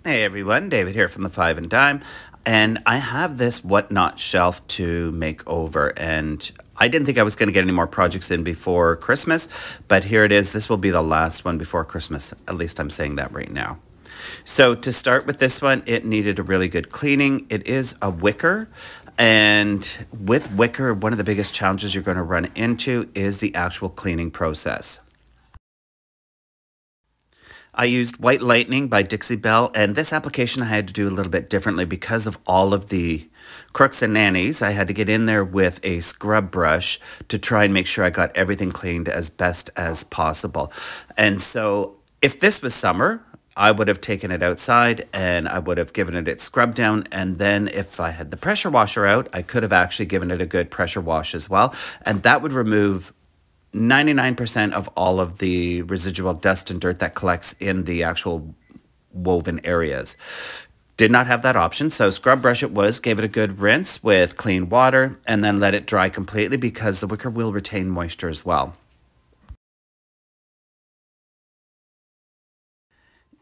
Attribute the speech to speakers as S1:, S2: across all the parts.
S1: Hey everyone, David here from the Five and Dime, and I have this whatnot shelf to make over, and I didn't think I was going to get any more projects in before Christmas, but here it is. This will be the last one before Christmas. At least I'm saying that right now. So to start with this one, it needed a really good cleaning. It is a wicker, and with wicker, one of the biggest challenges you're going to run into is the actual cleaning process. I used White Lightning by Dixie Belle, and this application I had to do a little bit differently because of all of the crooks and nannies. I had to get in there with a scrub brush to try and make sure I got everything cleaned as best as possible. And so if this was summer, I would have taken it outside and I would have given it its scrub down, and then if I had the pressure washer out, I could have actually given it a good pressure wash as well, and that would remove 99% of all of the residual dust and dirt that collects in the actual woven areas. Did not have that option, so scrub brush it was, gave it a good rinse with clean water, and then let it dry completely because the wicker will retain moisture as well.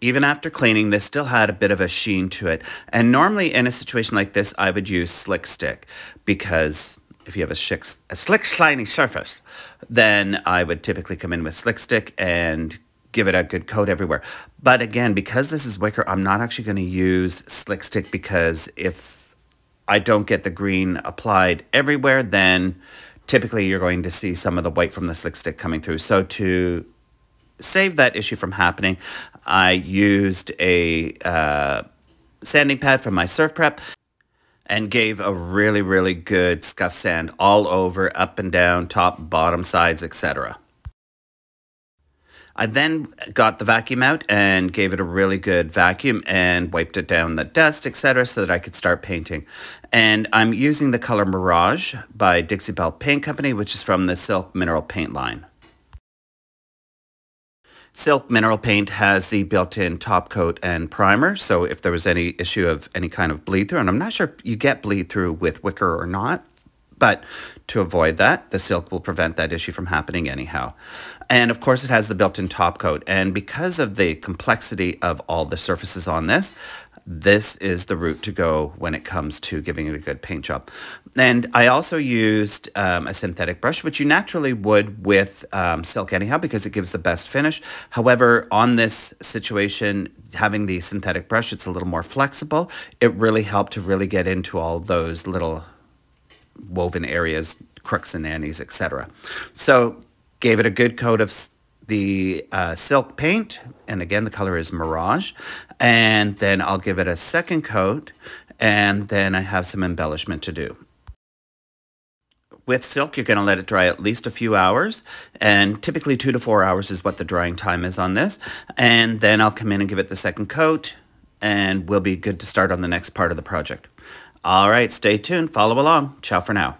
S1: Even after cleaning, this still had a bit of a sheen to it, and normally in a situation like this, I would use Slick Stick because if you have a slick, shiny surface, then I would typically come in with Slick Stick and give it a good coat everywhere. But again, because this is wicker, I'm not actually going to use Slick Stick because if I don't get the green applied everywhere, then typically you're going to see some of the white from the Slick Stick coming through. So to save that issue from happening, I used a sanding pad from my Surf Prep and gave a really, really good scuff sand all over, up and down, top, bottom, sides, etc. I then got the vacuum out and gave it a really good vacuum and wiped it down the dust, etc., so that I could start painting. And I'm using the color Mirage by Dixie Belle Paint Company, which is from the Silk Mineral Paint line. Silk Mineral Paint has the built-in top coat and primer, so if there was any issue of any kind of bleed through, and I'm not sure you get bleed through with wicker or not, but to avoid that, the silk will prevent that issue from happening anyhow. And of course it has the built-in top coat, and because of the complexity of all the surfaces on this, this is the route to go when it comes to giving it a good paint job. And I also used a synthetic brush, which you naturally would with silk anyhow because it gives the best finish. However, on this situation, having the synthetic brush, it's a little more flexible. It really helped to really get into all those little woven areas, crooks and nannies, etc. So gave it a good coat of the silk paint, and again the color is Mirage, and then I'll give it a second coat, and then I have some embellishment to do. With silk, you're going to let it dry at least a few hours, and typically 2 to 4 hours is what the drying time is on this, and then I'll come in and give it the second coat, and we'll be good to start on the next part of the project. All right, stay tuned, follow along. Ciao for now.